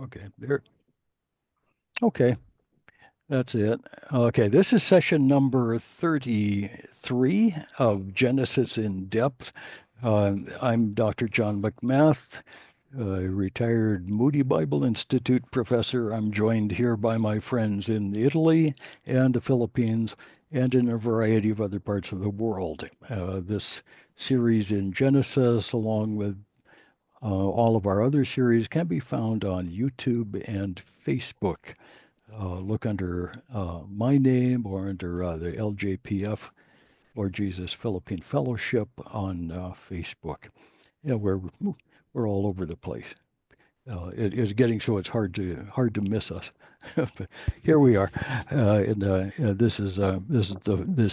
Okay, there. Okay, that's it. Okay, this is session number 33 of Genesis in Depth. I'm Dr. John McMath, retired Moody Bible Institute professor. I'm joined here by my friends in Italy and the Philippines and in a variety of other parts of the world. This series in Genesis, along with all of our other series, can be found on YouTube and Facebook. Look under my name or under the LJPF, Lord Jesus Philippine Fellowship, on Facebook. Yeah, we're all over the place. It is getting so it's hard to miss us. But here we are, and this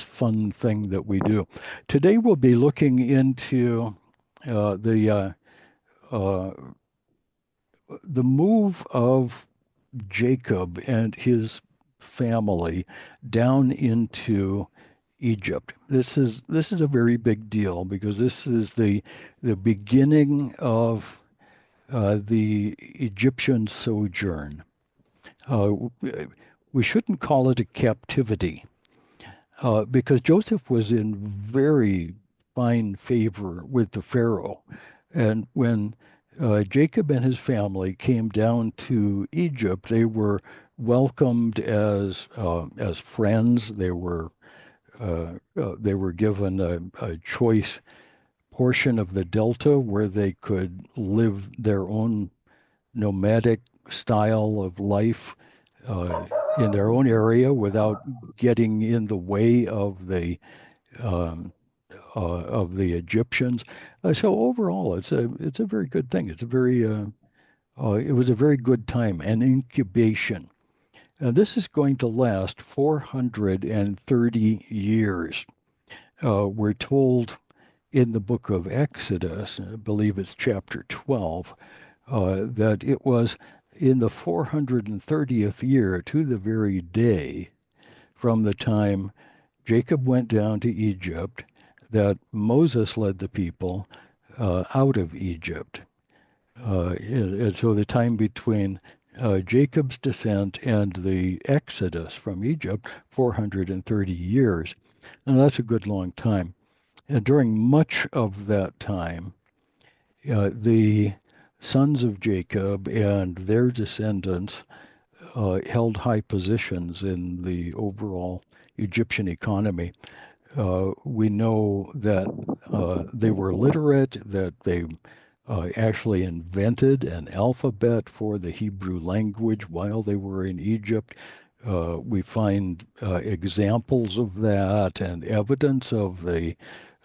fun thing that we do. Today we'll be looking into the the move of Jacob and his family down into Egypt. This is a very big deal because this is the beginning of the Egyptian sojourn. Uh, we shouldn't call it a captivity because Joseph was in very fine favor with the Pharaoh. And when Jacob and his family came down to Egypt, they welcomed as friends. They were given a choice portion of the delta where they could live their own nomadic style of life in their own area without getting in the way um, of the Egyptians. So overall, it's a very good thing. It was a very good time, an incubation. This is going to last 430 years. We're told in the book of Exodus, I believe it's chapter 12, that it was in the 430th year to the very day from the time Jacob went down to Egypt that Moses led the people out of Egypt. And so the time between Jacob's descent and the exodus from Egypt, 430 years. And that's a good long time. And during much of that time, the sons of Jacob and their descendants held high positions in the overall Egyptian economy. We know that they were literate, that they actually invented an alphabet for the Hebrew language while they were in Egypt. We find examples of that and evidence of the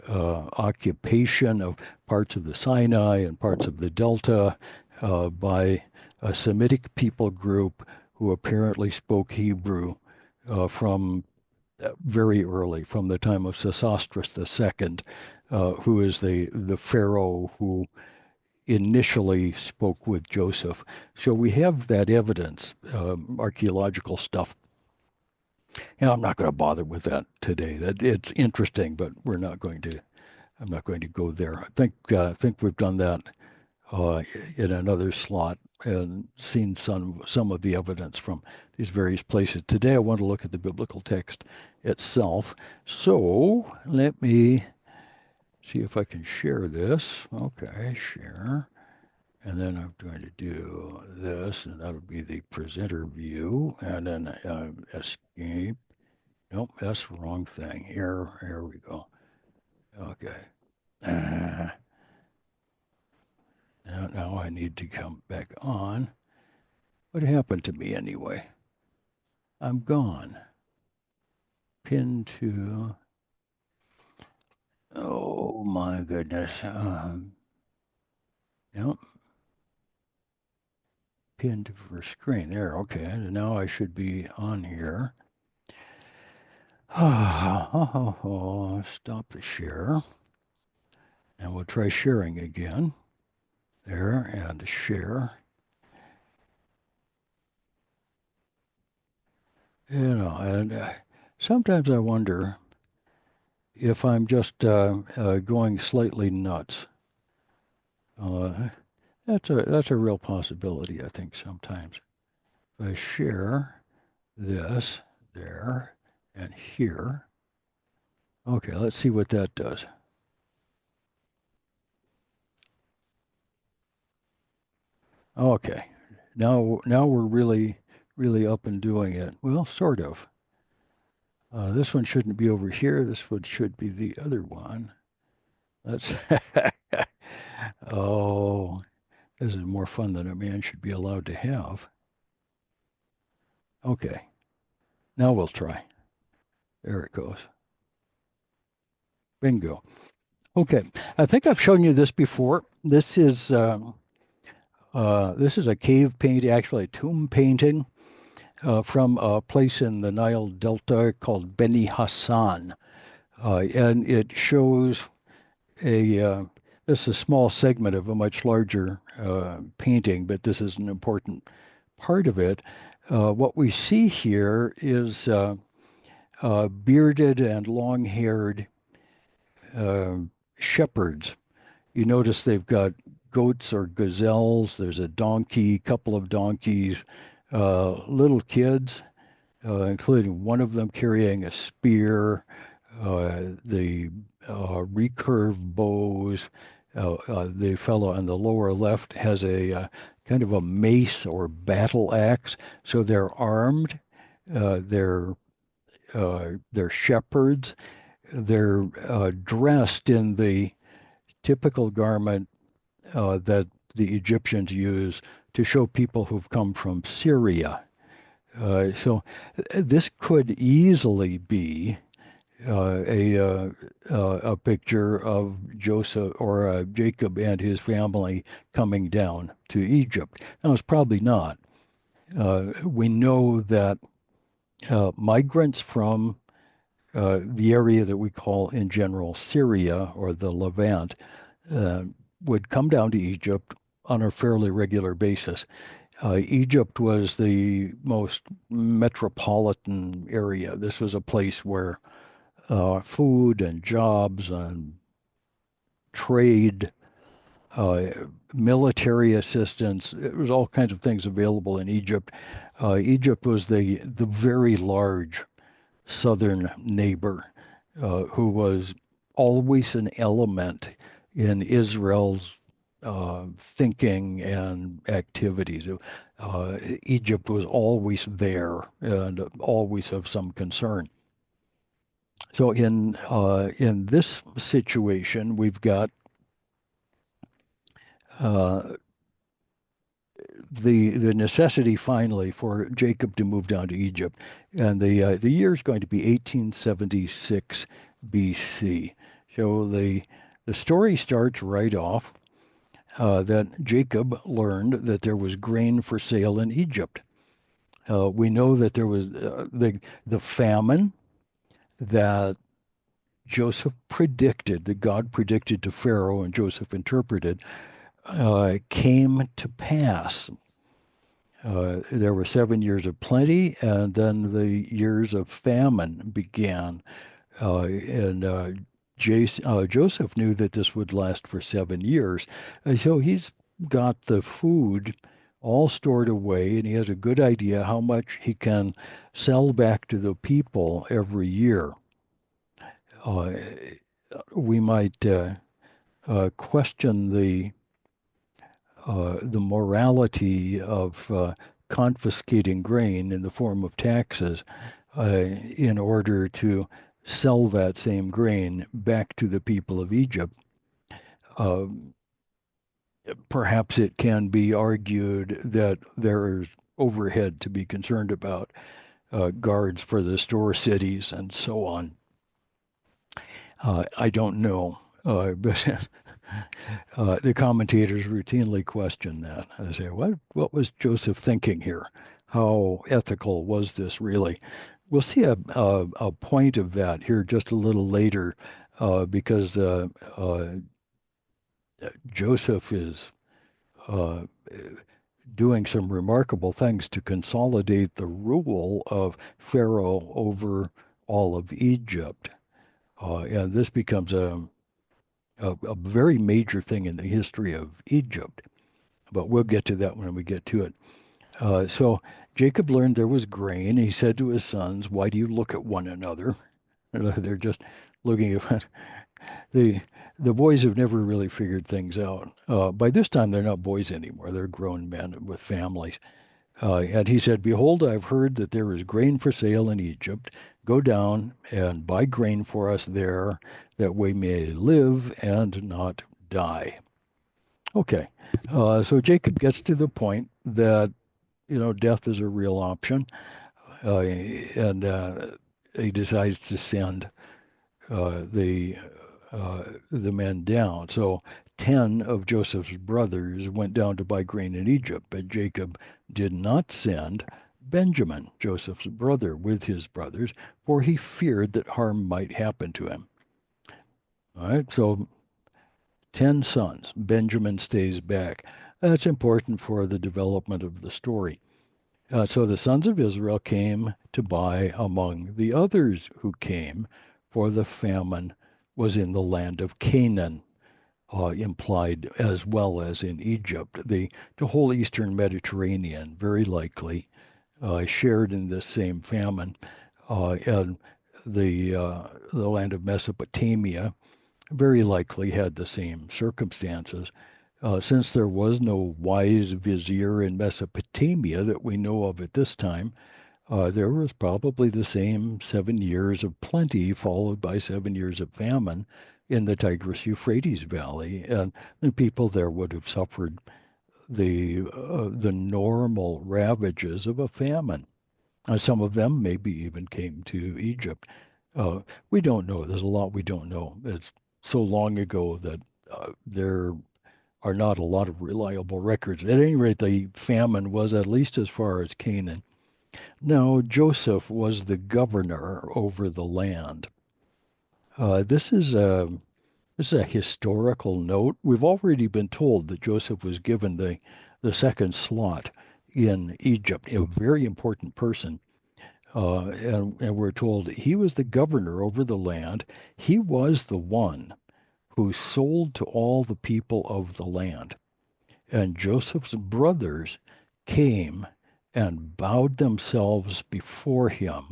occupation of parts of the Sinai and parts of the Delta by a Semitic people group who apparently spoke Hebrew from very early, from the time of Sesostris II, who is the pharaoh who initially spoke with Joseph. So we have that evidence, archaeological stuff. And I'm not going to bother with that today. That it's interesting, but we're not going to. I'm not going to go there. I think we've done that uh, in another slot and seen some of the evidence from these various places. Today, I want to look at the biblical text itself. So let me see if I can share this. Okay, share. And then I'm going to do this, and that'll be the presenter view. And then escape. Nope, that's the wrong thing. Here we go. Okay. Uh, now I need to come back on. What happened to me anyway? I'm gone. Pin to. Oh my goodness. Yep. Pin to first screen. There. Okay. Now I should be on here. Stop the share. And we'll try sharing again. There, and share. And sometimes I wonder if I'm just going slightly nuts. Uh, That's a real possibility, I think, sometimes. If I share this there and here. Okay, let's see what that does. Okay, now we're really up and doing it. Well, sort of. This one shouldn't be over here. This one should be the other one. Let's. Oh, this is more fun than a man should be allowed to have. Okay, now we'll try. There it goes. Bingo. Okay, I think I've shown you this before. This is a cave paint, actually a tomb painting from a place in the Nile Delta called Beni Hassan, and it shows a this is a small segment of a much larger painting, but this is an important part of it. What we see here is bearded and long-haired uh, shepherds. You notice they've got goats or gazelles. There's a donkey, couple of donkeys, little kids, including one of them carrying a spear, the recurve bows. The fellow on the lower left has a kind of a mace or battle axe, so they're armed. They're shepherds. They're dressed in the typical garment that the Egyptians use to show people who've come from Syria. So this could easily be a picture of Joseph or Jacob and his family coming down to Egypt. Now, it's probably not. We know that migrants from the area that we call in general Syria or the Levant uh, would come down to Egypt on a fairly regular basis. Egypt was the most metropolitan area. This was a place where food and jobs and trade, uh, military assistance, it was all kinds of things available in Egypt. Egypt was the very large southern neighbor who was always an element in Israel's thinking and activities. Egypt was always there and always of some concern. So in this situation, we've got uh, the necessity finally for Jacob to move down to Egypt, and the year is going to be 1876 BC. So the story starts right off that Jacob learned that there was grain for sale in Egypt. We know that there was the famine that Joseph predicted, that God predicted to Pharaoh and Joseph interpreted, came to pass. There were 7 years of plenty, and then the years of famine began. And Joseph knew that this would last for 7 years. So he's got the food all stored away, and he has a good idea how much he can sell back to the people every year. Uh, we might question the morality of confiscating grain in the form of taxes in order to sell that same grain back to the people of Egypt. Uh, Perhaps it can be argued that there is overhead to be concerned about, guards for the store cities and so on. I don't know, but the commentators routinely question that. They say, what was Joseph thinking here? How ethical was this really? We'll see a point of that here just a little later because Joseph is uh, doing some remarkable things to consolidate the rule of Pharaoh over all of Egypt. And this becomes a very major thing in the history of Egypt. but we'll get to that when we get to it. So Jacob learned there was grain. He said to his sons, "Why do you look at one another?" They're just looking at the the boys have never really figured things out. By this time, they're not boys anymore. They're grown men with families. And he said, "Behold, I've heard that there is grain for sale in Egypt. Go down and buy grain for us there, that we may live and not die." Okay. So Jacob gets to the point that, death is a real option. And he decides to send uh, the the men down. So 10 of Joseph's brothers went down to buy grain in Egypt, but Jacob did not send Benjamin, Joseph's brother, with his brothers, for he feared that harm might happen to him. All right, so 10 sons. Benjamin stays back. That's important for the development of the story. So the sons of Israel came to buy among the others who came, for the famine was in the land of Canaan, implied as well as in Egypt. The whole eastern Mediterranean, very likely, shared in this same famine, and the land of Mesopotamia very likely had the same circumstances. Since there was no wise vizier in Mesopotamia that we know of at this time, there was probably the same 7 years of plenty followed by 7 years of famine in the Tigris-Euphrates Valley, and the people there would have suffered the normal ravages of a famine. Some of them maybe even came to Egypt. Uh, we don't know. There's a lot we don't know. It's so long ago that there are not a lot of reliable records. At any rate, the famine was at least as far as Canaan. Now, Joseph was the governor over the land. This is a historical note. We've already been told that Joseph was given the second slot in Egypt, a very important person. And we're told he was the governor over the land. He was the one who sold to all the people of the land. And Joseph's brothers came and bowed themselves before him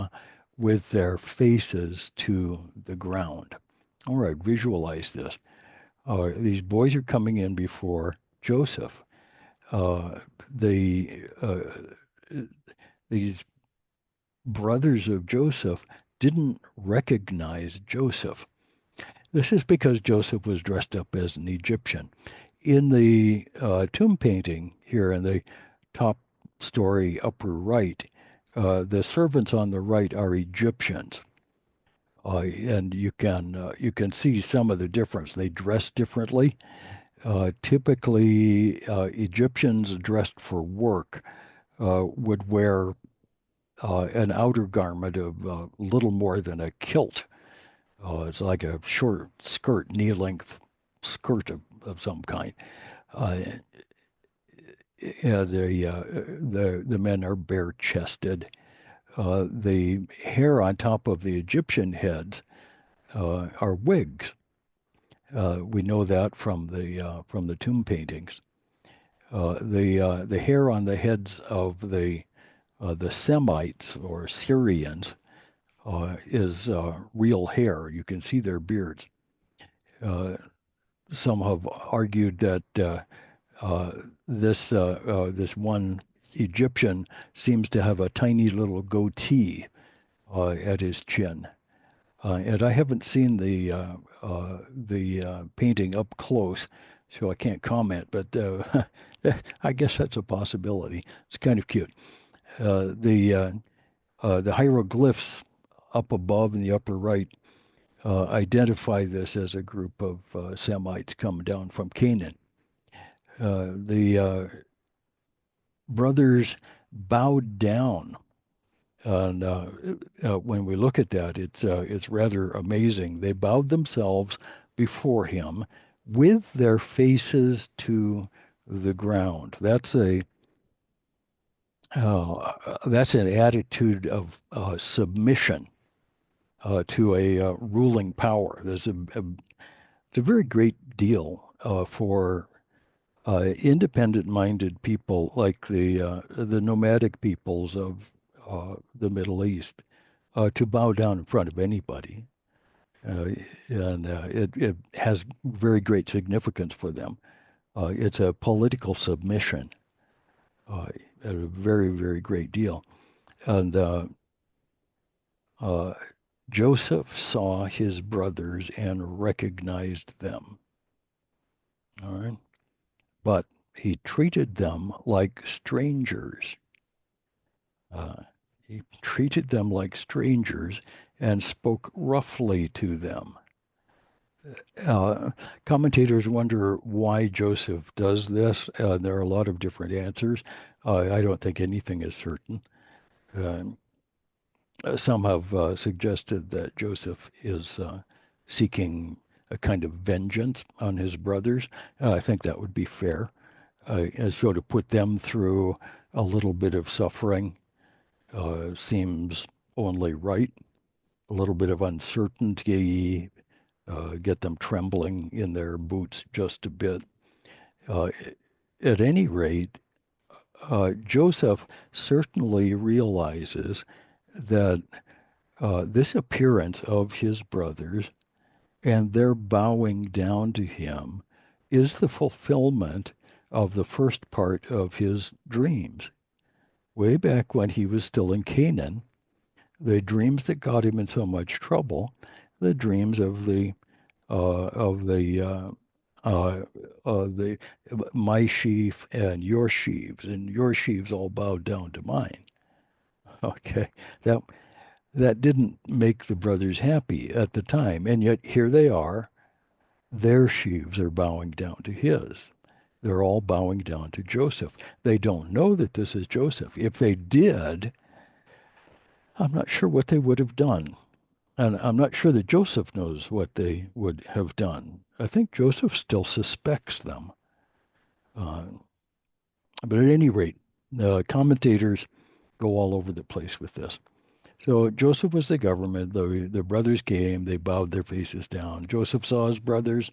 with their faces to the ground. All right, visualize this. These boys are coming in before Joseph. Uh, the these brothers of Joseph didn't recognize Joseph. This is because Joseph was dressed up as an Egyptian. In the tomb painting here in the top story upper right, the servants on the right are Egyptians. And you can see some of the difference. They dress differently. Typically, Egyptians dressed for work would wear an outer garment of little more than a kilt. It's like a short skirt, knee-length skirt of some kind. Uh, and the men are bare-chested. The hair on top of the Egyptian heads are wigs. We know that from the tomb paintings. The hair on the heads of the Semites or Syrians is real hair. You can see their beards. Uh, some have argued that this one Egyptian seems to have a tiny little goatee at his chin. And I haven't seen the painting up close, so I can't comment. But I guess that's a possibility. It's kind of cute. The hieroglyphs up above in the upper right identify this as a group of Semites come down from Canaan. The brothers bowed down, and when we look at that, it's rather amazing. They bowed themselves before him with their faces to the ground. That's an attitude of submission to a ruling power. It's a very great deal for independent-minded people like the nomadic peoples of the Middle East to bow down in front of anybody. Uh, and it has very great significance for them. It's a political submission, uh, a very, very great deal. And uh, Joseph saw his brothers and recognized them. All right. But he treated them like strangers. Uh, he treated them like strangers and spoke roughly to them. Uh, Commentators wonder why Joseph does this. There are a lot of different answers. I don't think anything is certain. Um, some have suggested that Joseph is seeking a kind of vengeance on his brothers. I think that would be fair. And so to put them through a little bit of suffering seems only right. A little bit of uncertainty, get them trembling in their boots just a bit. Uh, at any rate, Joseph certainly realizes that this appearance of his brothers and their bowing down to him is the fulfillment of the first part of his dreams. Way back when he was still in Canaan, the dreams that got him in so much trouble, the dreams of the my sheaf and your sheaves all bowed down to mine. Okay, that that didn't make the brothers happy at the time, and yet here they are. Their sheaves are bowing down to his. They're all bowing down to Joseph. They don't know that this is Joseph. If they did, I'm not sure what they would have done. And I'm not sure that Joseph knows what they would have done. I think Joseph still suspects them. Uh, but at any rate, commentators go all over the place with this. So Joseph was the government. The brothers came. They bowed their faces down. Joseph saw his brothers,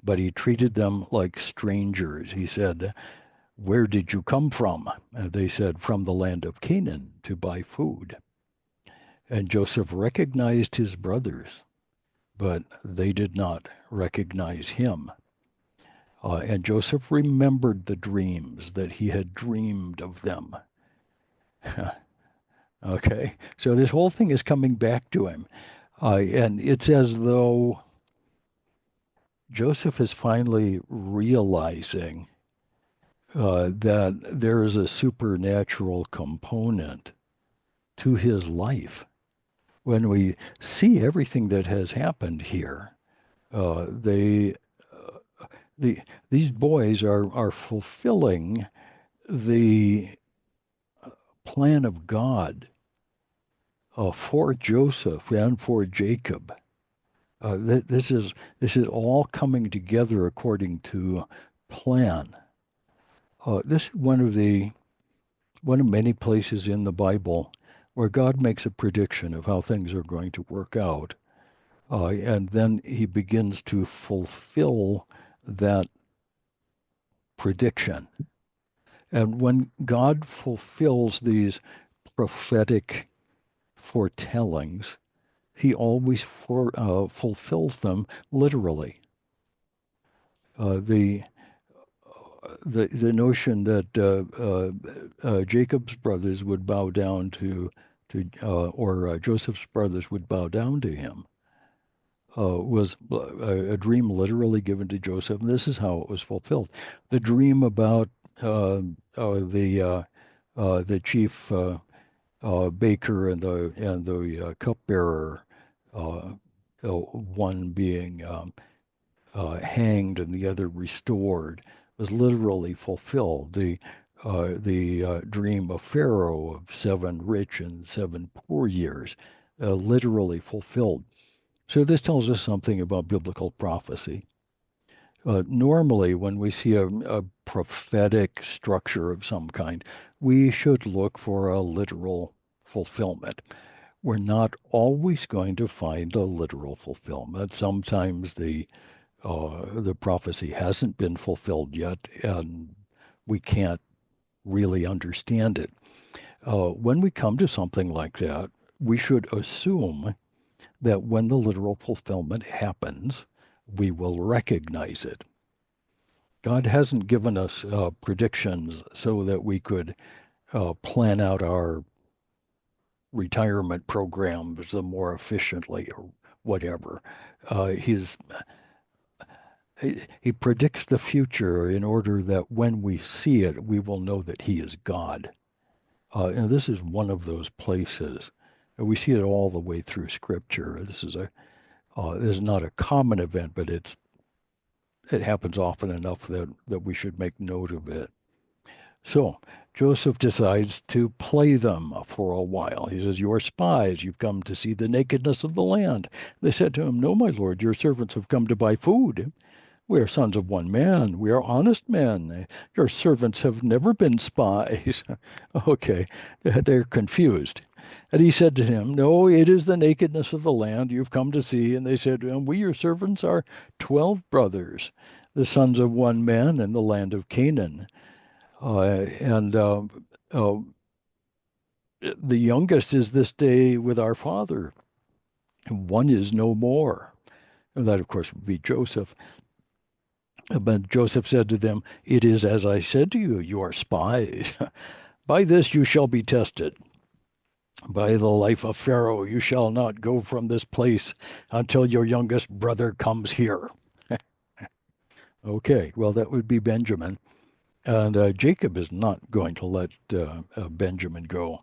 but he treated them like strangers. He said, "Where did you come from?" And they said, "From the land of Canaan to buy food." And Joseph recognized his brothers, but they did not recognize him. And Joseph remembered the dreams that he had dreamed of them. Okay, so this whole thing is coming back to him. And it's as though Joseph is finally realizing that there is a supernatural component to his life. When we see everything that has happened here, they these boys are fulfilling the plan of God for Joseph and for Jacob. This is all coming together according to plan. This is one of many places in the Bible where God makes a prediction of how things are going to work out, and then He begins to fulfill that prediction. And when God fulfills these prophetic foretellings, He always fulfills them literally. The the notion that Jacob's brothers would bow down or Joseph's brothers would bow down to him was a dream literally given to Joseph, and this is how it was fulfilled. The dream about the chief baker and the cupbearer, one being hanged and the other restored, was literally fulfilled. The dream of Pharaoh of 7 rich and 7 poor years, literally fulfilled. So this tells us something about biblical prophecy. Normally, when we see a prophetic structure of some kind, we should look for a literal fulfillment. We're not always going to find a literal fulfillment. Sometimes the The prophecy hasn't been fulfilled yet, and we can't really understand it. When we come to something like that, we should assume that when the literal fulfillment happens, we will recognize it. God hasn't given us predictions so that we could plan out our retirement programs more efficiently or whatever. He's he predicts the future in order that when we see it, we will know that he is God. And this is one of those places. We see it all the way through Scripture. This is not a common event, but it happens often enough that we should make note of it. So Joseph decides to play them for a while. He says, "You are spies. You've come to see the nakedness of the land." They said to him, "No, my lord, your servants have come to buy food. We are sons of one man. We are honest men. Your servants have never been spies." Okay, they're confused. And he said to him, "No, it is the nakedness of the land you've come to see." And they said to him, "We, your servants, are 12 brothers, the sons of one man in the land of Canaan. And the youngest is this day with our father. One is no more." And that, of course, would be Joseph. But Joseph said to them, "It is as I said to you, you are spies. By this you shall be tested. By the life of Pharaoh, you shall not go from this place until your youngest brother comes here." Okay, well, that would be Benjamin. And Jacob is not going to let Benjamin go.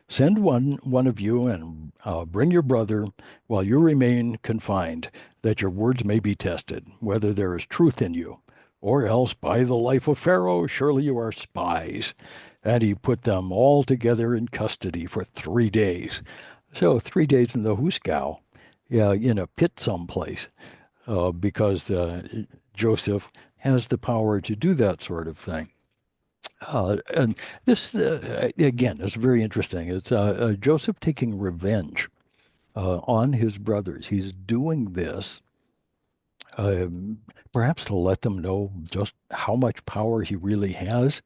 "Send one of you and bring your brother while you remain confined, that your words may be tested, whether there is truth in you. Or else, by the life of Pharaoh, surely you are spies." And he put them all together in custody for 3 days. So 3 days in the hoosegow, yeah, in a pit someplace, because Joseph has the power to do that sort of thing. And this, again, is very interesting. It's Joseph taking revenge on his brothers. He's doing this um, perhaps to let them know just how much power he really has.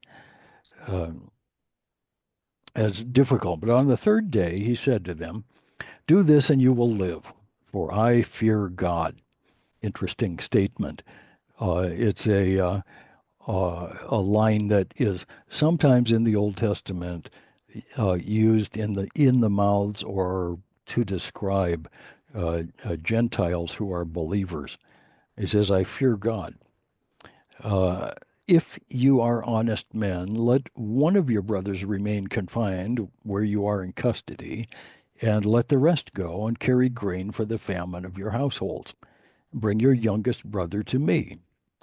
Um, as difficult. But on the third day, he said to them, "Do this and you will live, for I fear God." Interesting statement. It's a line that is sometimes in the Old Testament used in the mouths or to describe Gentiles who are believers. He says, "I fear God." Uh, if you are honest men, let one of your brothers remain confined where you are in custody, and let the rest go and carry grain for the famine of your households. Bring your youngest brother to me,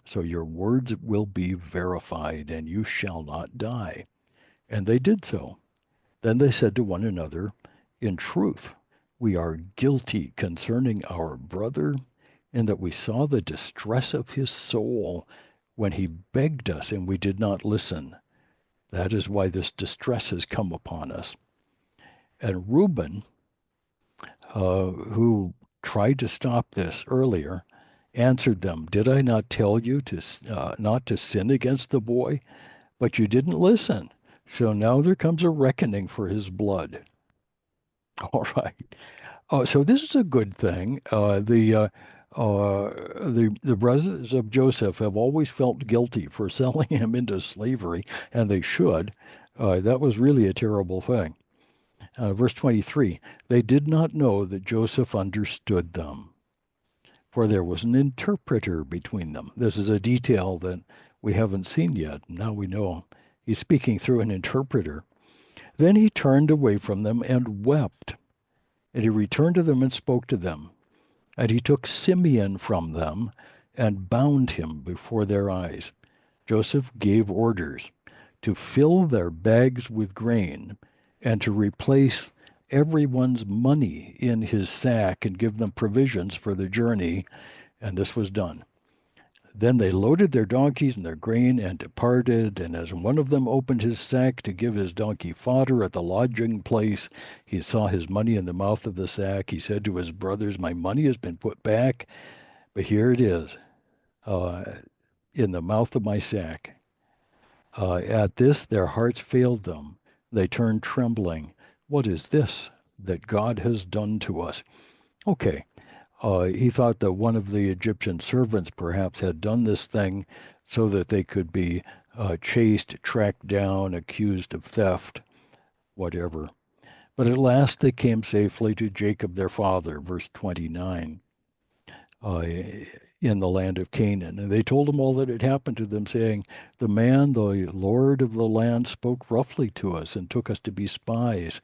so your words will be verified, and you shall not die. And they did so. Then they said to one another, "In truth, we are guilty concerning our brother, in that we saw the distress of his soul when he begged us, and we did not listen. That is why this distress has come upon us." And Reuben, who tried to stop this earlier, answered them, "Did I not tell you not to sin against the boy? But you didn't listen. So now there comes a reckoning for his blood." All right. So this is a good thing. The brothers of Joseph have always felt guilty for selling him into slavery, and they should. That was really a terrible thing. Verse 23, "They did not know that Joseph understood them, for there was an interpreter between them." This is a detail that we haven't seen yet. Now we know he's speaking through an interpreter. "Then he turned away from them and wept. And he returned to them and spoke to them. And he took Simeon from them and bound him before their eyes. Joseph gave orders to fill their bags with grain and to replace everyone's money in his sack and give them provisions for the journey. And this was done. Then they loaded their donkeys and their grain and departed. And as one of them opened his sack to give his donkey fodder at the lodging place, he saw his money in the mouth of the sack. He said to his brothers, "My money has been put back, but here it is. uh, in the mouth of my sack. At this, their hearts failed them. They turned trembling. What is this that God has done to us? Okay. He thought that one of the Egyptian servants perhaps had done this thing so that they could be chased, tracked down, accused of theft, whatever. But at last they came safely to Jacob their father, verse 29. In the land of Canaan. And they told him all that had happened to them, saying, the man, the Lord of the land, spoke roughly to us and took us to be spies.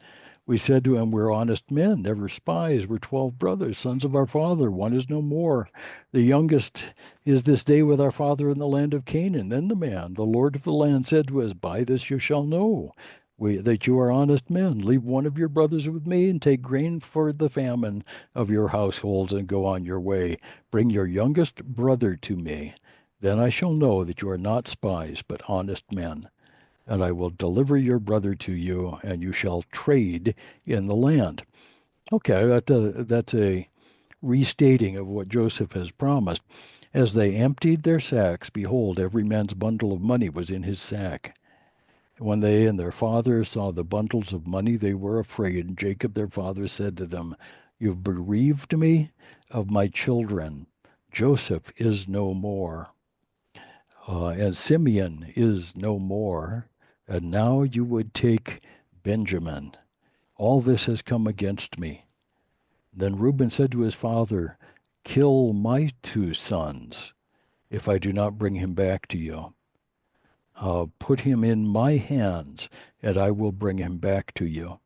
We said to him, we're honest men, never spies. We're 12 brothers, sons of our father. One is no more. The youngest is this day with our father in the land of Canaan. Then the man, the Lord of the land, said to us, by this you shall know that you are honest men. Leave one of your brothers with me and take grain for the famine of your households and go on your way. Bring your youngest brother to me. Then I shall know that you are not spies, but honest men. And I will deliver your brother to you, and you shall trade in the land. Okay, that's a restating of what Joseph has promised. As they emptied their sacks, behold, every man's bundle of money was in his sack. When they and their father saw the bundles of money, they were afraid. And Jacob their father said to them, you've bereaved me of my children. Joseph is no more, and Simeon is no more. And now you would take Benjamin. All this has come against me. Then Reuben said to his father, kill my 2 sons if I do not bring him back to you. Put him in my hands, and I will bring him back to you.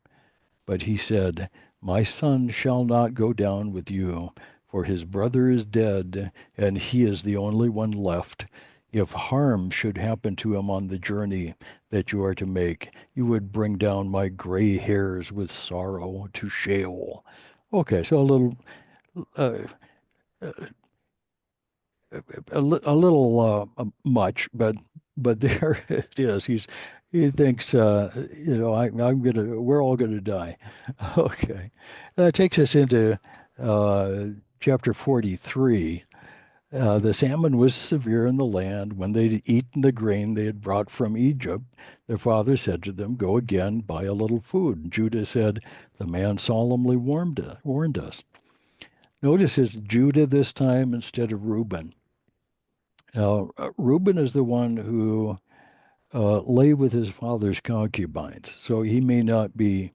But he said, my son shall not go down with you, for his brother is dead, and he is the only one left. If harm should happen to him on the journey that you are to make, you would bring down my gray hairs with sorrow to Sheol. Okay, so a little uh, a little much, but there it is. He thinks we're all gonna die. Okay, that takes us into uh, chapter 43. The famine was severe in the land. When they'd eaten the grain they had brought from Egypt, their father said to them, go again, buy a little food. And Judah said, the man solemnly warned us. Notice it's Judah this time instead of Reuben. Now, Reuben is the one who lay with his father's concubines, so he may not be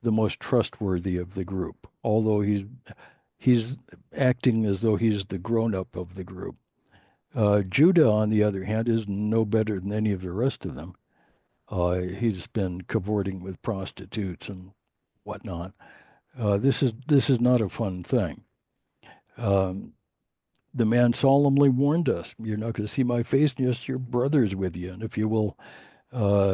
the most trustworthy of the group, although he's acting as though he's the grown-up of the group. Judah, on the other hand, is no better than any of the rest of them. He's been cavorting with prostitutes and whatnot. This is not a fun thing. Um, The man solemnly warned us, you're not going to see my face, and yes, your brother's with you. And if you will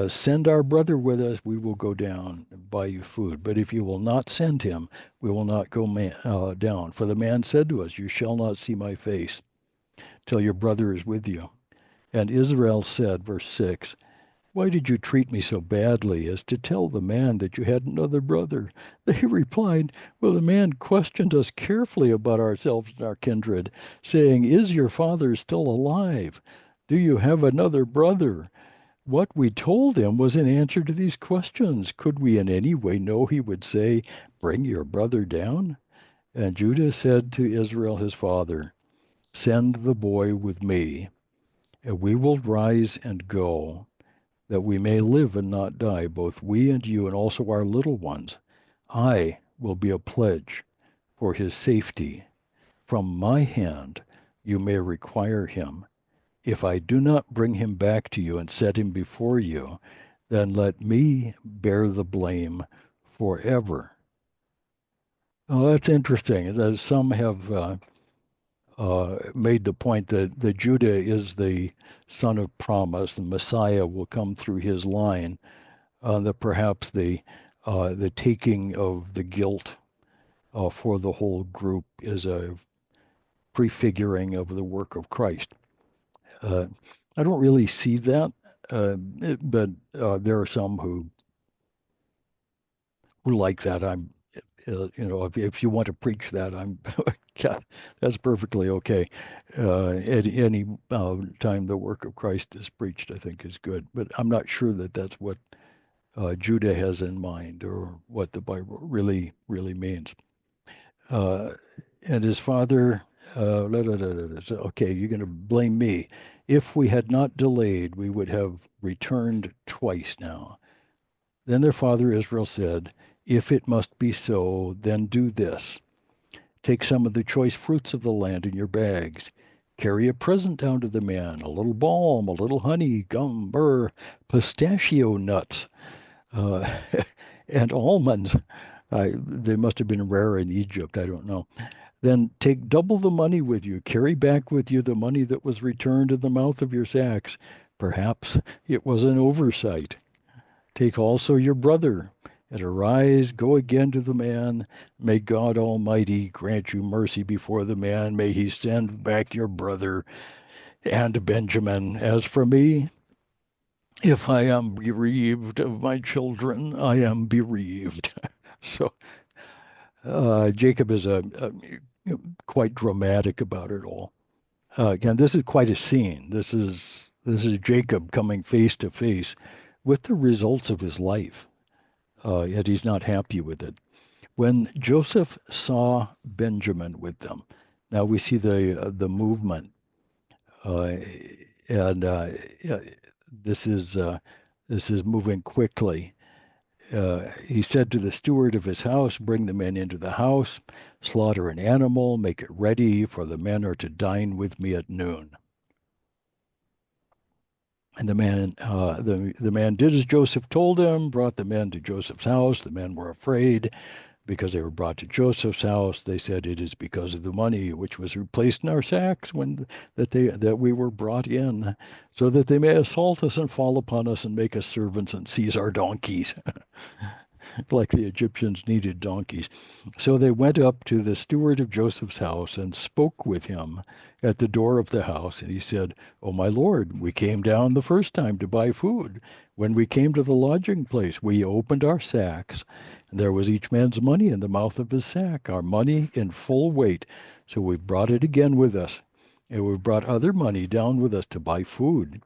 send our brother with us, we will go down and buy you food. But if you will not send him, we will not go down. For the man said to us, you shall not see my face till your brother is with you. And Israel said, verse 6, why did you treat me so badly as to tell the man that you had another brother? They replied, well, the man questioned us carefully about ourselves and our kindred, saying, is your father still alive? Do you have another brother? What we told him was in answer to these questions. Could we in any way know he would say, bring your brother down? And Judah said to Israel his father, send the boy with me, and we will rise and go, that we may live and not die, both we and you and also our little ones. I will be a pledge for his safety. From my hand you may require him. If I do not bring him back to you and set him before you, then let me bear the blame forever. Well, that's interesting. As some have made the point that Judah is the son of promise, the Messiah will come through his line, that perhaps the taking of the guilt for the whole group is a prefiguring of the work of Christ. I don't really see that, but there are some who like that. I'm, if you want to preach that, I'm Yeah, that's perfectly okay. At any time the work of Christ is preached, I think is good. But I'm not sure that that's what Judah has in mind or what the Bible really means. Uh, and his father, so, okay, you're going to blame me. If we had not delayed, we would have returned twice now. Then their father Israel said, if it must be so, then do this. Take some of the choice fruits of the land in your bags. Carry a present down to the man, a little balm, a little honey, gum, myrrh, pistachio nuts, uh, and almonds. They must have been rare in Egypt. I don't know. Then take double the money with you. Carry back with you the money that was returned in the mouth of your sacks. Perhaps it was an oversight. Take also your brother, and arise, go again to the man. May God Almighty grant you mercy before the man. May he send back your brother and Benjamin. As for me, if I am bereaved of my children, I am bereaved. So Jacob is quite dramatic about it all. Again, this is quite a scene. This is Jacob coming face to face with the results of his life, yet he's not happy with it. When Joseph saw Benjamin with them, now we see the movement, uh, and yeah, this is uh, this is moving quickly. He said to the steward of his house, bring the men into the house, slaughter an animal, make it ready, for the men are to dine with me at noon. And the man did as Joseph told him, brought the men to Joseph's house. The men were afraid because they were brought to Joseph's house. They said, it is because of the money which was replaced in our sacks that we were brought in, so that they may assault us and fall upon us and make us servants and seize our donkeys. Like the Egyptians needed donkeys. So they went up to the steward of Joseph's house and spoke with him at the door of the house. And he said, oh, my lord, we came down the first time to buy food. When we came to the lodging place, we opened our sacks, and there was each man's money in the mouth of his sack, our money in full weight. So we brought it again with us, and we brought other money down with us to buy food.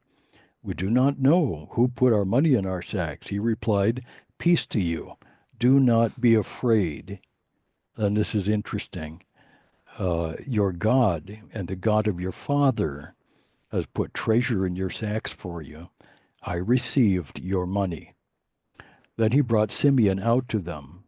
We do not know who put our money in our sacks. He replied, peace to you. Do not be afraid. And this is interesting. Your God and the God of your father has put treasure in your sacks for you. I received your money. Then he brought Simeon out to them.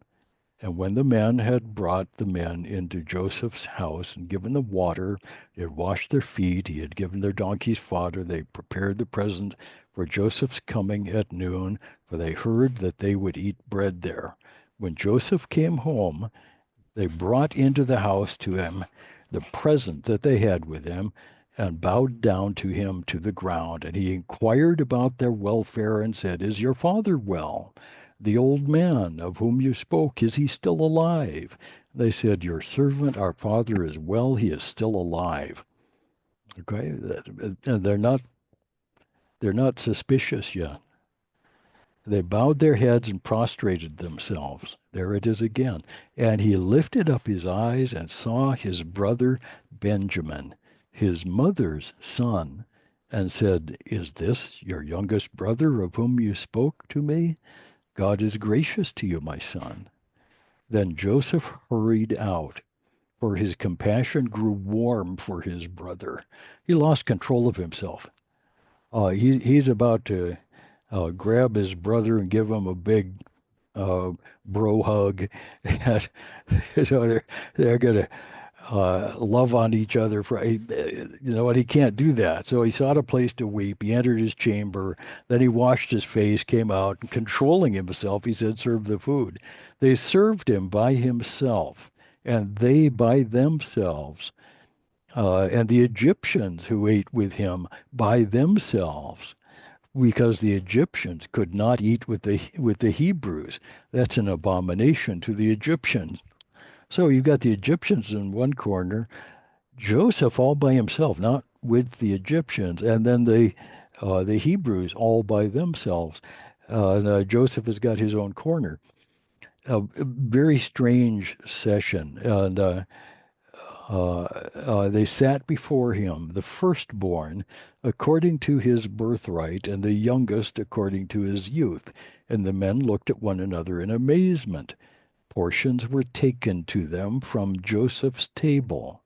And when the men had brought the men into Joseph's house and given them water, they had washed their feet, he had given their donkeys fodder, they prepared the present for Joseph's coming at noon, for they heard that they would eat bread there. When Joseph came home, they brought into the house to him the present that they had with them, and bowed down to him to the ground. And he inquired about their welfare and said, is your father well? The old man of whom you spoke, is he still alive? They said, your servant, our father, is well. He is still alive. Okay, and they're not suspicious yet. They bowed their heads and prostrated themselves. There it is again. And he lifted up his eyes and saw his brother Benjamin, his mother's son, and said, is this your youngest brother of whom you spoke to me? God is gracious to you, my son. Then Joseph hurried out, for his compassion grew warm for his brother. He lost control of himself. He's about to grab his brother and give him a big bro hug. And, they're going to love on each other. And he can't do that. So he sought a place to weep. He entered his chamber. Then he washed his face, came out, and controlling himself, he said, serve the food. They served him by himself, and they by themselves. And the Egyptians who ate with him by themselves, because the Egyptians could not eat with the Hebrews. That's an abomination to the Egyptians. So you've got the Egyptians in one corner, Joseph all by himself, not with the Egyptians, and then the Hebrews all by themselves. Joseph has got his own corner. A very strange session, and They sat before him, the firstborn according to his birthright, and the youngest according to his youth. And the men looked at one another in amazement. Portions were taken to them from Joseph's table,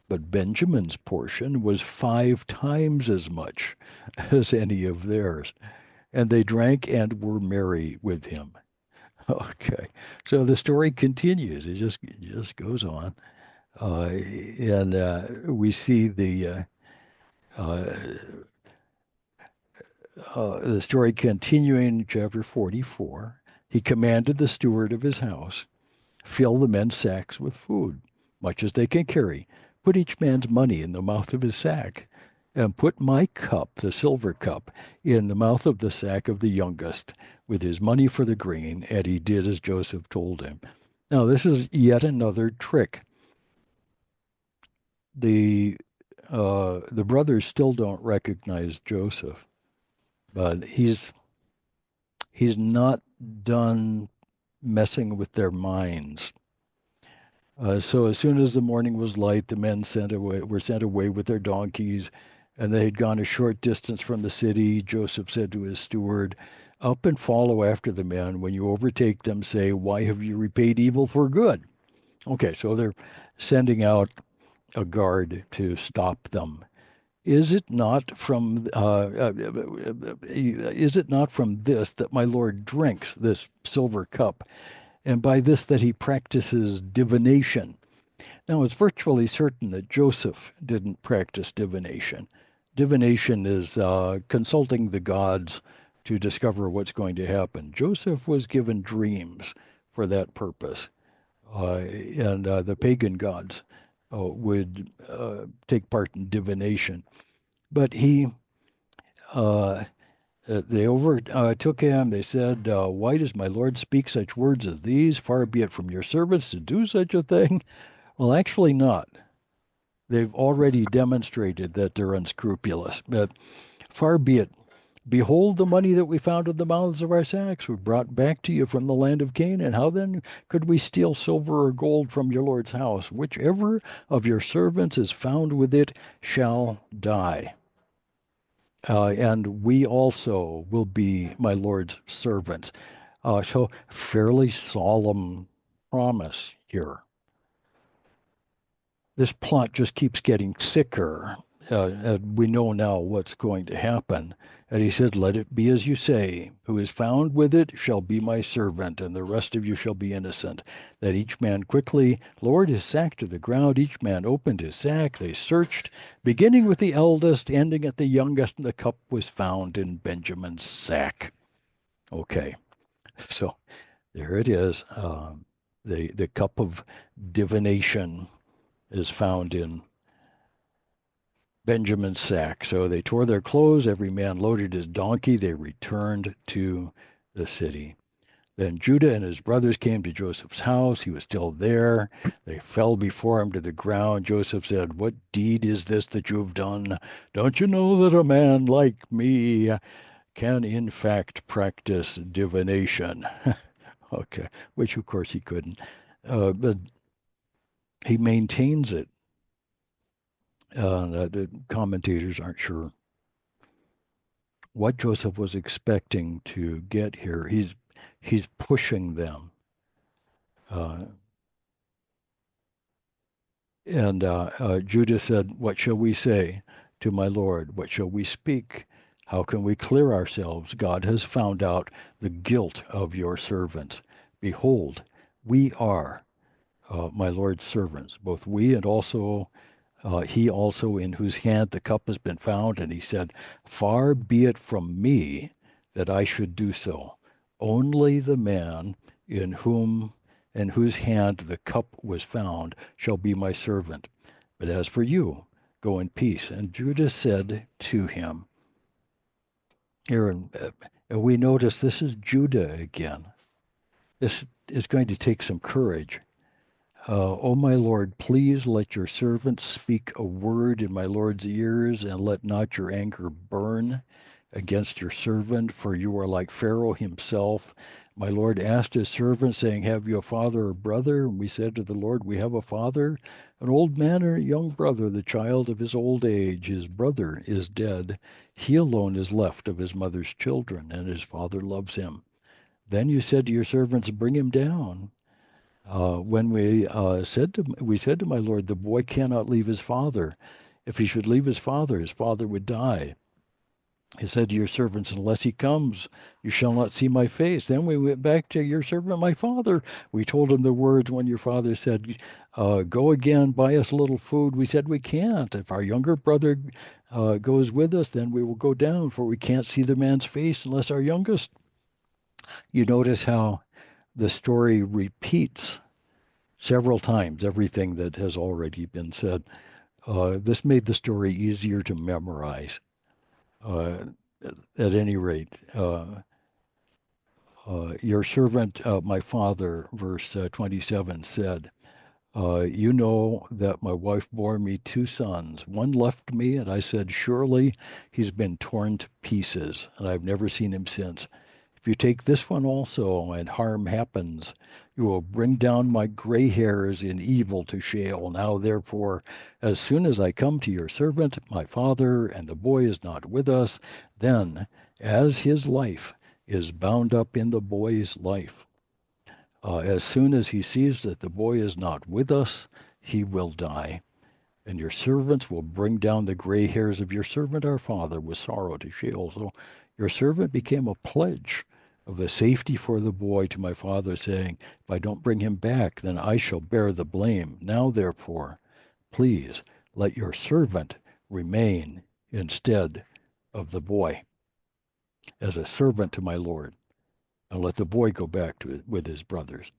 but Benjamin's portion was 5 times as much as any of theirs. And they drank and were merry with him. Okay, so the story continues. It just goes on. And we see uh, the story continuing in chapter 44. He commanded the steward of his house, fill the men's sacks with food, much as they can carry. Put each man's money in the mouth of his sack, and put my cup, the silver cup, in the mouth of the sack of the youngest, with his money for the grain. And he did as Joseph told him. Now, this is yet another trick. The brothers still don't recognize Joseph, but he's not done messing with their minds. So as soon as the morning was light, the men were sent away with their donkeys, and they had gone a short distance from the city. Joseph said to his steward, "Up and follow after the men. When you overtake them, say, 'Why have you repaid evil for good?'" Okay, so they're sending out a guard to stop them. Is it not from this that my Lord drinks this silver cup, and by this that he practices divination? Now, it's virtually certain that Joseph didn't practice divination. Divination is consulting the gods to discover what's going to happen. Joseph was given dreams for that purpose, and the pagan gods would take part in divination. But uh, they overtook him. They said, "Why does my Lord speak such words as these? Far be it from your servants to do such a thing." Well, actually not. They've already demonstrated that they're unscrupulous. But far be it. Behold the money that we found in the mouths of our sacks, we brought back to you from the land of Canaan. How then could we steal silver or gold from your Lord's house? Whichever of your servants is found with it shall die. And we also will be my Lord's servants. So fairly solemn promise here. This plot just keeps getting sicker. And we know now what's going to happen. And he said, "Let it be as you say. Who is found with it shall be my servant, and the rest of you shall be innocent." That each man quickly lowered his sack to the ground. Each man opened his sack. They searched, beginning with the eldest, ending at the youngest, and the cup was found in Benjamin's sack. Okay, so there it is. The cup of divination is found in Benjamin's sack. So they tore their clothes, every man loaded his donkey, they returned to the city. Then Judah and his brothers came to Joseph's house. He was still there. They fell before him to the ground. Joseph said, "What deed is this that you have done? Don't you know that a man like me can in fact practice divination?" Okay, which of course he couldn't. But he maintains it. The commentators aren't sure what Joseph was expecting to get here. He's pushing them, uh, and Judah said, "What shall we say to my Lord? What shall we speak? How can we clear ourselves? God has found out the guilt of your servants. Behold, we are my Lord's servants, both we and also he also in whose hand the cup has been found." And he said, "Far be it from me that I should do so. Only the man in whose hand the cup was found shall be my servant. But as for you, go in peace." And Judah said to him, Aaron, we notice this is Judah again. This is going to take some courage. "O my Lord, please let your servant speak a word in my Lord's ears, and let not your anger burn." against your servant, for you are like Pharaoh himself. My Lord asked his servant, saying, Have you a father or brother? And we said to the Lord, We have a father, an old man and a young brother, the child of his old age. His brother is dead. He alone is left of his mother's children, and his father loves him. Then you said to your servants, Bring him down. When we said to my Lord, The boy cannot leave his father. If he should leave his father would die. He said to your servants, Unless he comes, you shall not see my face. Then we went back to your servant, my father. We told him the words when your father said, Go again, buy us a little food. We said, We can't. If our younger brother goes with us, then we will go down, for we can't see the man's face unless our youngest. You notice how the story repeats several times everything that has already been said. This made the story easier to memorize. Uh, at any rate, your servant, my father, verse 27 said, You know that my wife bore me two sons. One left me, and I said, Surely he's been torn to pieces, and I've never seen him since. If you take this one also, and harm happens, you will bring down my gray hairs in evil to Sheol. Now, therefore, as soon as I come to your servant, my father, and the boy is not with us, then, as his life is bound up in the boy's life, as soon as he sees that the boy is not with us, he will die. And your servants will bring down the gray hairs of your servant our father with sorrow to Sheol. So your servant became a pledge of the safety for the boy to my father, saying, If I don't bring him back, then I shall bear the blame. Now, therefore, please let your servant remain instead of the boy as a servant to my Lord, and let the boy go back with his brothers.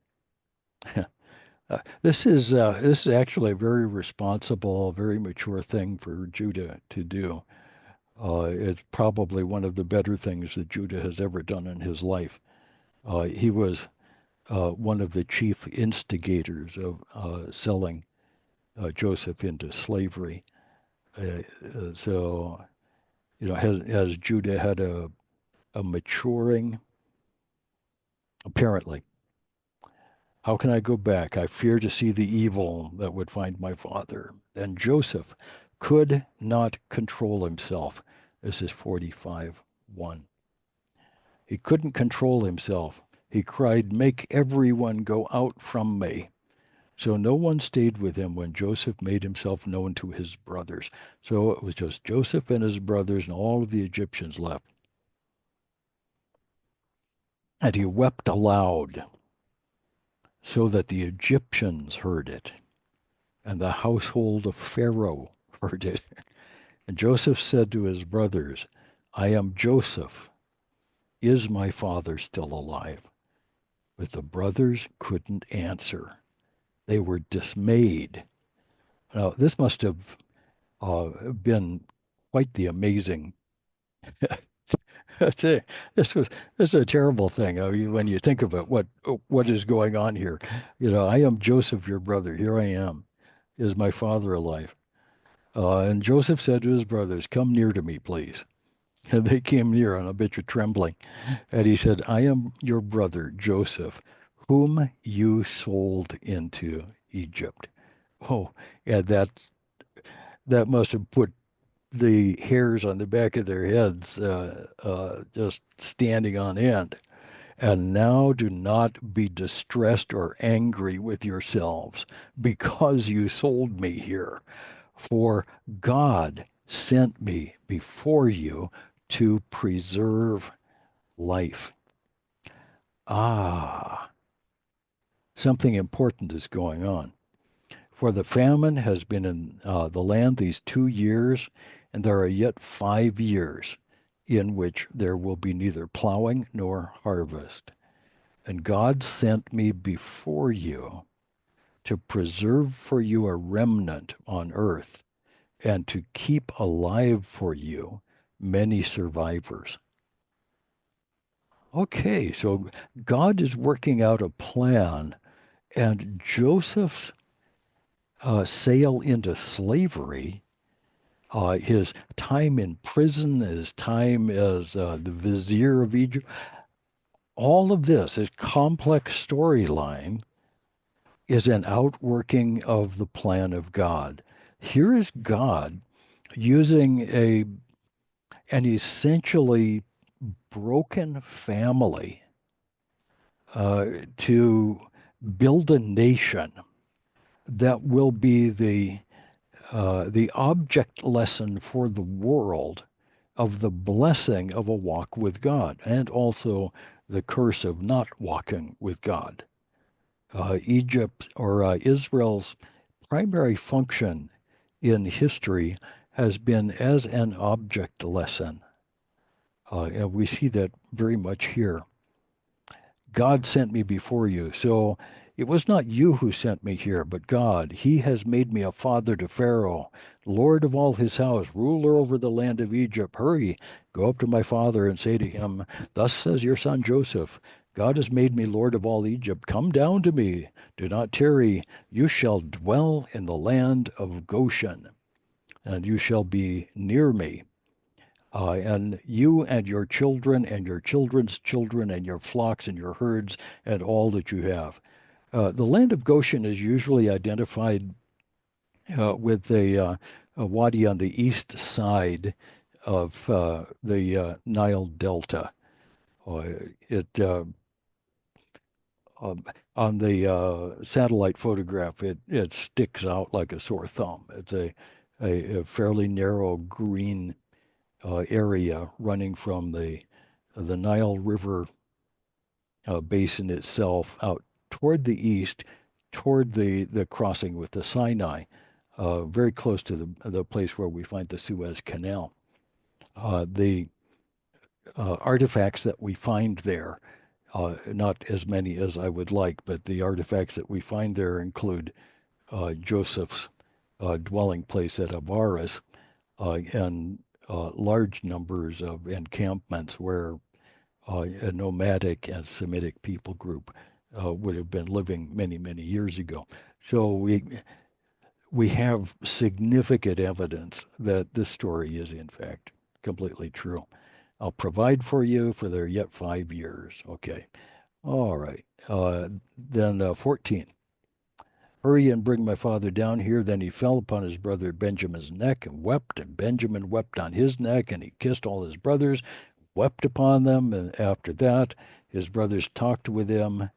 This is actually a very responsible, very mature thing for Judah to do. It's probably one of the better things that Judah has ever done in his life. He was one of the chief instigators of selling Joseph into slavery. So, has Judah had a maturing? Apparently. How can I go back? I fear to see the evil that would find my father. And Joseph could not control himself. This is 45:1. He couldn't control himself. He cried, Make everyone go out from me. So no one stayed with him when Joseph made himself known to his brothers. So it was just Joseph and his brothers, and all of the Egyptians left. And he wept aloud, so that the Egyptians heard it, and the household of Pharaoh heard it. And Joseph said to his brothers, I am Joseph. Is my father still alive? But the brothers couldn't answer. They were dismayed. Now, this must have been quite the amazing. this is a terrible thing. I mean, when you think of it, what is going on here? I am Joseph, your brother. Here I am. Is my father alive? And Joseph said to his brothers, Come near to me, please. And they came near on a bit of trembling. And he said, I am your brother, Joseph, whom you sold into Egypt. Oh, and that must have put the hairs on the back of their heads just standing on end. And now do not be distressed or angry with yourselves because you sold me here. For God sent me before you to preserve life. Something important is going on. For the famine has been in the land these 2 years, and there are yet 5 years in which there will be neither plowing nor harvest. And God sent me before you to preserve for you a remnant on earth and to keep alive for you many survivors. Okay, so God is working out a plan, and Joseph's sale into slavery his time in prison, his time as the vizier of Egypt, all of this, his complex storyline, is an outworking of the plan of God. Here is God using an essentially broken family to build a nation that will be the object lesson for the world of the blessing of a walk with God and also the curse of not walking with God. Egypt or Israel's primary function in history has been as an object lesson. And we see that very much here. God sent me before you. So it was not you who sent me here, but God. He has made me a father to Pharaoh, lord of all his house, ruler over the land of Egypt. Hurry, go up to my father and say to him, thus says your son Joseph, God has made me lord of all Egypt. Come down to me. Do not tarry. You shall dwell in the land of Goshen, and you shall be near me. And you and your children and your children's children and your flocks and your herds and all that you have. The land of Goshen is usually identified with a wadi on the east side of the Nile Delta. It on the satellite photograph, it sticks out like a sore thumb. It's a fairly narrow green area running from the Nile River basin itself out toward the east, toward the crossing with the Sinai, very close to the place where we find the Suez Canal. The artifacts that we find there, not as many as I would like, but the artifacts that we find there include Joseph's dwelling place at Avaris and large numbers of encampments where a nomadic and Semitic people group would have been living many, many years ago. So we have significant evidence that this story is in fact completely true. I'll provide for you for there yet 5 years. Okay. All right. Then 14. Hurry and bring my father down here. Then he fell upon his brother Benjamin's neck and wept, and Benjamin wept on his neck, and he kissed all his brothers, wept upon them. And after that, his brothers talked with him.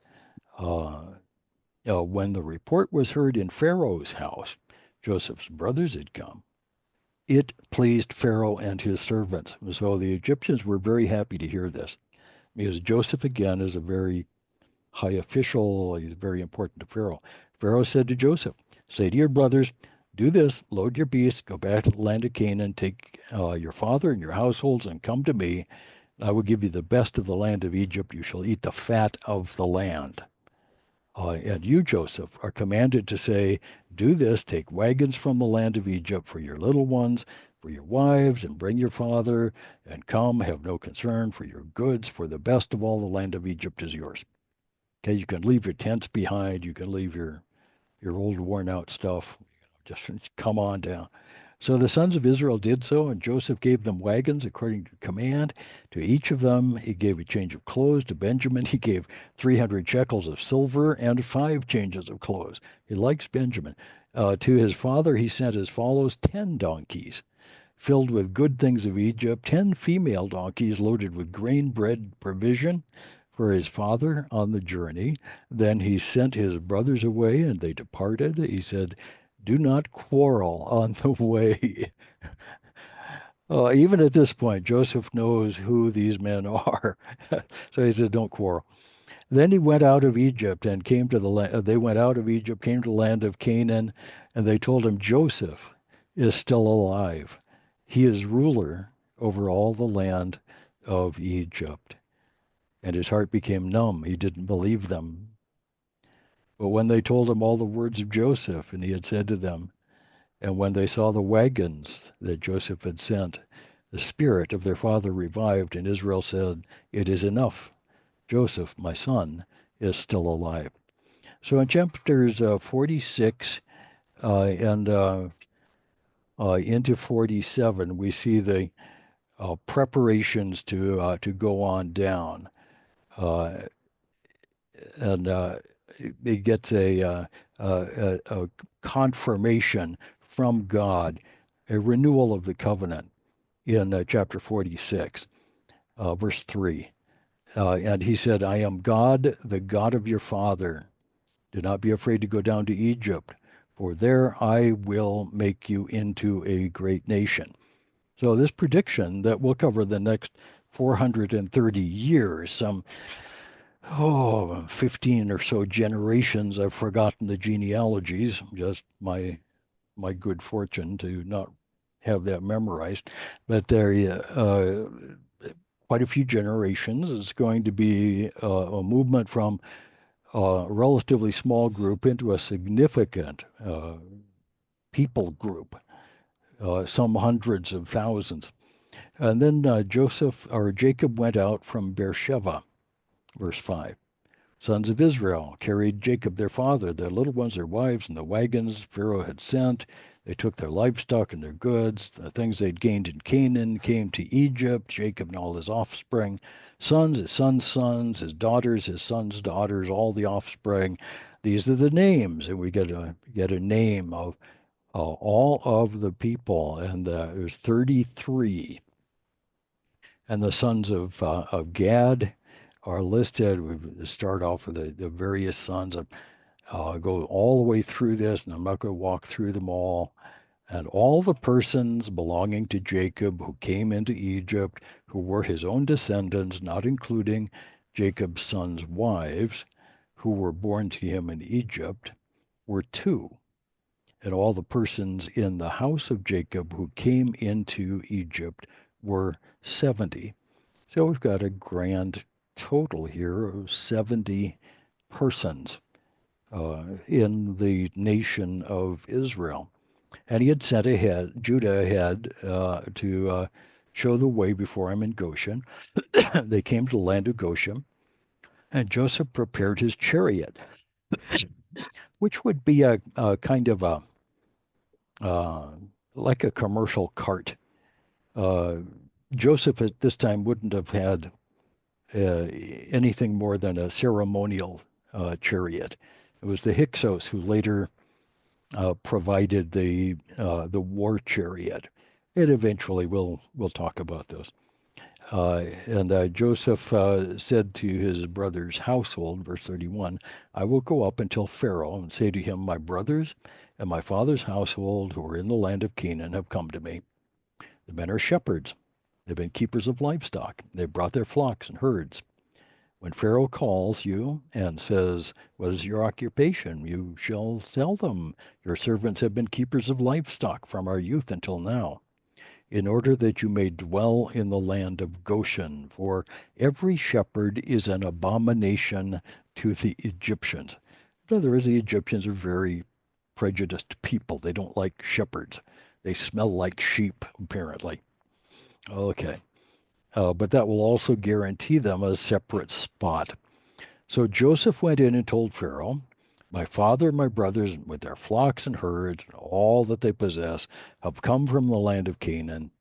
When the report was heard in Pharaoh's house, Joseph's brothers had come. It pleased Pharaoh and his servants. So the Egyptians were very happy to hear this, because Joseph, again, is a very high official. He's very important to Pharaoh. Pharaoh said to Joseph, say to your brothers, do this, load your beasts, go back to the land of Canaan, take your father and your households, and come to me. I will give you the best of the land of Egypt. You shall eat the fat of the land. And you, Joseph, are commanded to say, do this, take wagons from the land of Egypt for your little ones, for your wives, and bring your father, and come, have no concern for your goods, for the best of all the land of Egypt is yours. Okay, you can leave your tents behind, you can leave your old worn out stuff, just come on down. So the sons of Israel did so, and Joseph gave them wagons according to command. To each of them he gave a change of clothes. To Benjamin he gave 300 shekels of silver and 5 changes of clothes. He likes Benjamin. To his father he sent as follows: 10 donkeys filled with good things of Egypt, 10 female donkeys loaded with grain, bread, provision for his father on the journey. Then he sent his brothers away, and they departed. He said, do not quarrel on the way. Even at this point, Joseph knows who these men are. So he said, don't quarrel. Then he went out of Egypt and came to the land. They went out of Egypt, came to the land of Canaan, and they told him, Joseph is still alive. He is ruler over all the land of Egypt. And his heart became numb. He didn't believe them. But when they told him all the words of Joseph, and he had said to them, and when they saw the wagons that Joseph had sent, the spirit of their father revived, and Israel said, it is enough. Joseph, my son, is still alive. So in chapters 46 and into 47, we see the preparations to go on down, uh, and it gets a confirmation from God, a renewal of the covenant in chapter 46, verse 3. And he said, I am God, the God of your father. Do not be afraid to go down to Egypt, for there I will make you into a great nation. So this prediction that will cover the next 430 years, some 15 or so generations. I've forgotten the genealogies, just my good fortune to not have that memorized. But there, quite a few generations. It's going to be a movement from a relatively small group into a significant people group, some hundreds of thousands. And then Joseph or Jacob went out from Beersheba, verse 5. Sons of Israel carried Jacob their father, their little ones, their wives, and the wagons Pharaoh had sent. They took their livestock and their goods, the things they'd gained in Canaan, came to Egypt, Jacob and all his offspring, sons, his sons' sons, his daughters, his sons' daughters, all the offspring. These are the names, and we get a name of all of the people, and there's 33. And the sons of Gad are listed. We start off with the various sons. Go all the way through this, and I'm not going to walk through them all. And all the persons belonging to Jacob who came into Egypt, who were his own descendants, not including Jacob's sons' wives, who were born to him in Egypt, were two. And all the persons in the house of Jacob who came into Egypt were 70. So we've got a grand total here of 70 persons in the nation of Israel. And he had sent Judah ahead to show the way before him in Goshen. They came to the land of Goshen, and Joseph prepared his chariot, which would be a kind of uh, like a commercial cart. Uh, Joseph at this time wouldn't have had anything more than a ceremonial chariot. It was the Hyksos who later provided the war chariot. And eventually we'll talk about those. And Joseph said to his brother's household, verse 31, I will go up and tell Pharaoh and say to him, my brothers and my father's household who are in the land of Canaan have come to me. The men are shepherds. They've been keepers of livestock. They've brought their flocks and herds. When Pharaoh calls you and says, what is your occupation? You shall tell them, your servants have been keepers of livestock from our youth until now, in order that you may dwell in the land of Goshen, for every shepherd is an abomination to the Egyptians. In other words, the Egyptians are very prejudiced people. They don't like shepherds. They smell like sheep, apparently. Okay. But that will also guarantee them a separate spot. So Joseph went in and told Pharaoh, my father and my brothers, with their flocks and herds, and all that they possess, have come from the land of Canaan.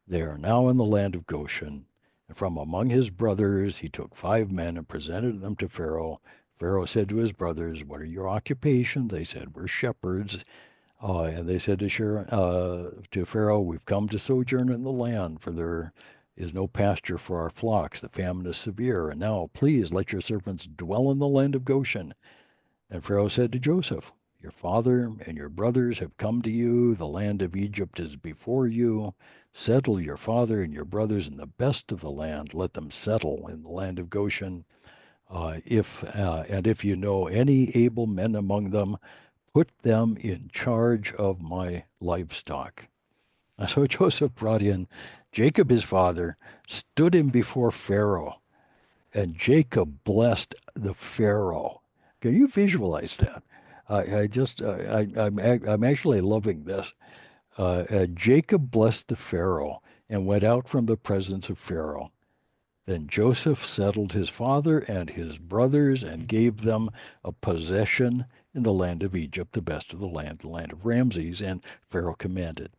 They are now in the land of Goshen. And from among his brothers he took 5 men and presented them to Pharaoh. Pharaoh said to his brothers, what are your occupations? They said, we're shepherds. And they said to Pharaoh, we've come to sojourn in the land, for there is no pasture for our flocks. The famine is severe. And now, please, let your servants dwell in the land of Goshen. And Pharaoh said to Joseph, your father and your brothers have come to you. The land of Egypt is before you. Settle your father and your brothers in the best of the land. Let them settle in the land of Goshen. If you know any able men among them, put them in charge of my livestock. And so Joseph brought in Jacob his father, stood him before Pharaoh, and Jacob blessed the Pharaoh. Can you visualize that? I'm actually loving this. Jacob blessed the Pharaoh and went out from the presence of Pharaoh. Then Joseph settled his father and his brothers and gave them a possession in the land of Egypt, the best of the land of Ramses, and Pharaoh commanded.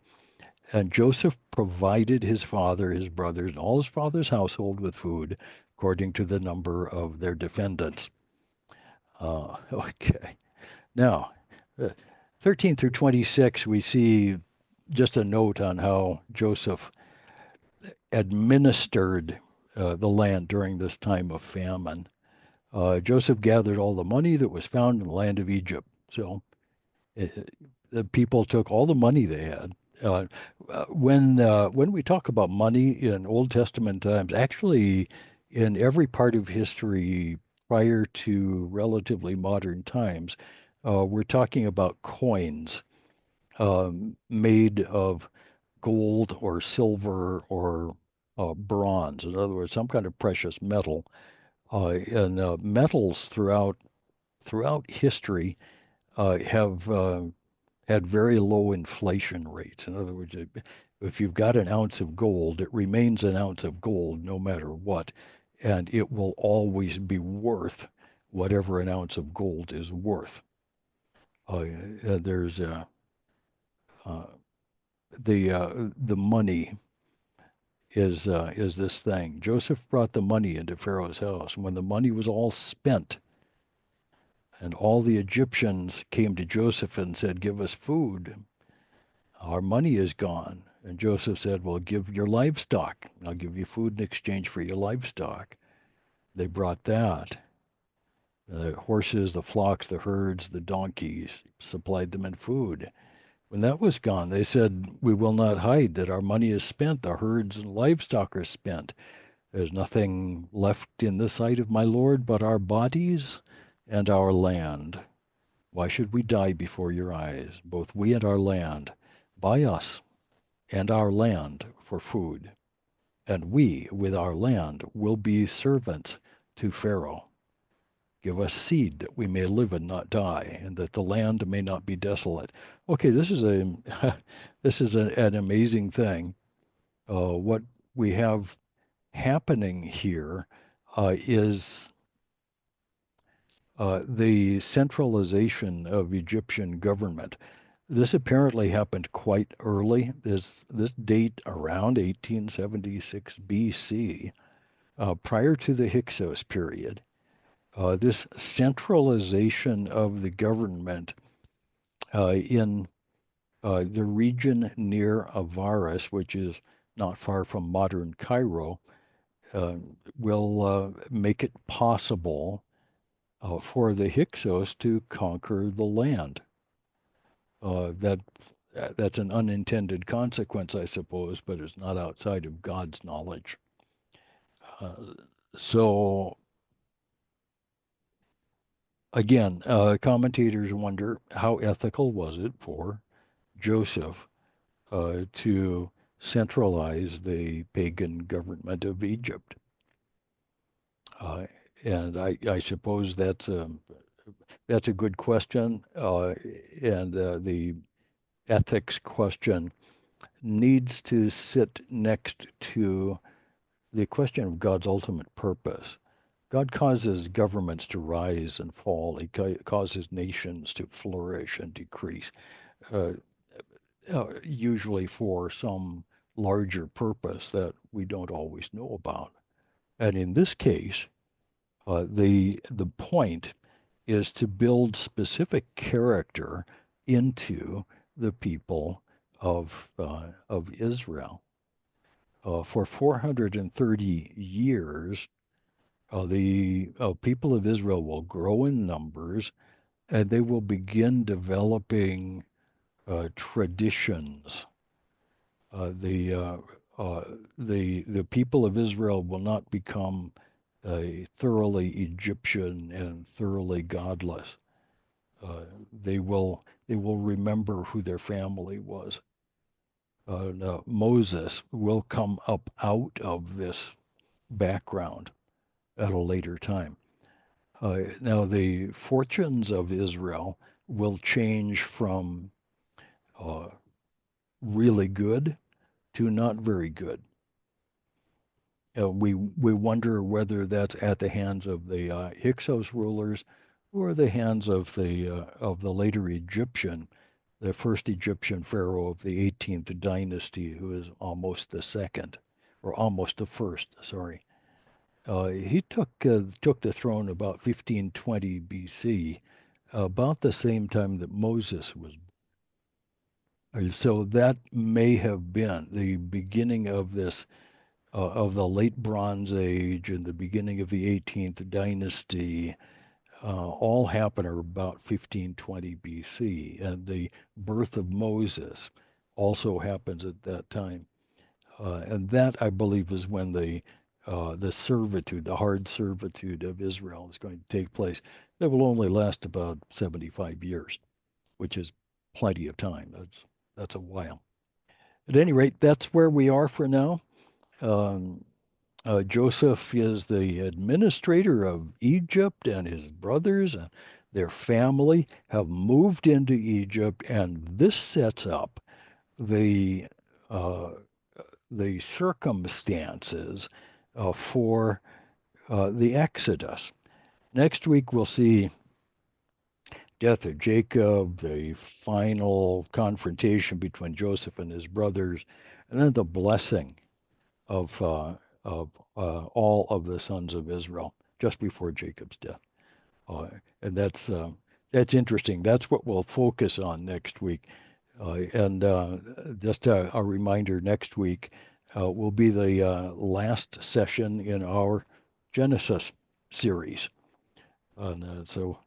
And Joseph provided his father, his brothers, and all his father's household with food according to the number of their defendants. Okay. Now, uh, 13 through 26, we see just a note on how Joseph administered the land during this time of famine. Joseph gathered all the money that was found in the land of Egypt. So the people took all the money they had. Uh, when we talk about money in Old Testament times, actually, in every part of history prior to relatively modern times, we're talking about coins made of gold or silver or bronze. In other words, some kind of precious metal. And metals throughout history have had very low inflation rates. In other words, if you've got an ounce of gold, it remains an ounce of gold no matter what, and it will always be worth whatever an ounce of gold is worth. There's uh, the money is this thing. Joseph brought the money into Pharaoh's house. When the money was all spent, and all the Egyptians came to Joseph and said, "Give us food. Our money is gone." And Joseph said, "Well, give your livestock. I'll give you food in exchange for your livestock." They brought that. The horses, the flocks, the herds, the donkeys, supplied them in food. When that was gone, they said, "We will not hide that our money is spent. The herds and livestock are spent. There's nothing left in the sight of my Lord but our bodies and our land. Why should we die before your eyes, both we and our land? Buy us and our land for food, and we, with our land, will be servants to Pharaoh. Give us seed that we may live and not die, and that the land may not be desolate." Okay, this is a this is an amazing thing. What we have happening here is the centralization of Egyptian government. This apparently happened quite early. This date around 1876 BC, prior to the Hyksos period. This centralization of the government in the region near Avaris, which is not far from modern Cairo, uh, will make it possible for the Hyksos to conquer the land. That that's an unintended consequence, I suppose, but it's not outside of God's knowledge. Uh, so again, commentators wonder how ethical was it for Joseph to centralize the pagan government of Egypt, uh, and I suppose that's a good question, and the ethics question needs to sit next to the question of God's ultimate purpose. God causes governments to rise and fall. He causes nations to flourish and decrease, uh, usually for some larger purpose that we don't always know about. And in this case, the point is to build specific character into the people of Israel. For 430 years, the people of Israel will grow in numbers, and they will begin developing traditions. Uh, the uh, the people of Israel will not become thoroughly Egyptian and thoroughly godless. They will remember who their family was. Moses will come up out of this background at a later time. Now, the fortunes of Israel will change from uh, really good to not very good. We wonder whether that's at the hands of the Hyksos rulers or the hands of the later Egyptian. the first Egyptian pharaoh of the 18th dynasty, who is almost the second, or almost the first, sorry. He took the throne about 1520 BC, about the same time that Moses was. So that may have been the beginning of this, of the late Bronze Age and the beginning of the 18th dynasty. All happen about 1520 BC, and the birth of Moses also happens at that time. And that, I believe, is when the servitude, the hard servitude of Israel is going to take place. That will only last about 75 years, which is plenty of time. That's a while. At any rate, that's where we are for now. Um, Joseph is the administrator of Egypt, and his brothers and their family have moved into Egypt, and this sets up the uh, the circumstances for the Exodus. Next week we'll see death of Jacob, the final confrontation between Joseph and his brothers, and then the blessing of all of the sons of Israel just before Jacob's death. Uh, and that's interesting. That's what we'll focus on next week. And just a reminder, next week will be the last session in our Genesis series. And so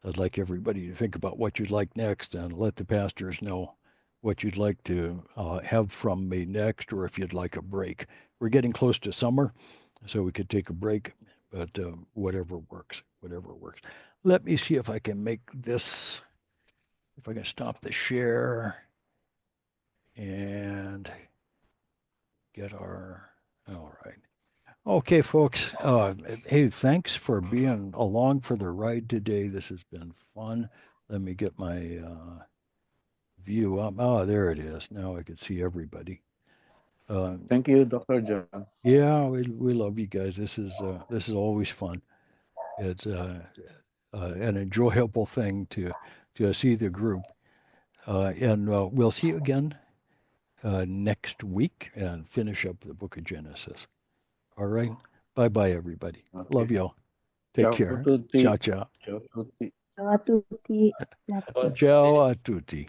I'd like everybody to think about what you'd like next and let the pastors know what you'd like to have from me next, or if you'd like a break. We're getting close to summer, so we could take a break, but whatever works, whatever works. Let me see if I can make this, if I can stop the share and get our, all right. Okay, folks. Hey, thanks for being along for the ride today. This has been fun. Let me get my view up. Oh, there it is. Now I can see everybody. Thank you, Dr. John. Yeah, we love you guys. This is always fun. It's an enjoyable thing to see the group. And we'll see you again next week and finish up the book of Genesis. All right. Bye bye, everybody. Love Okay. you all. Take Ciao a care. tutti. Ciao ciao. Ciao a tutti. Ciao a tutti, grazie. Ciao a tutti.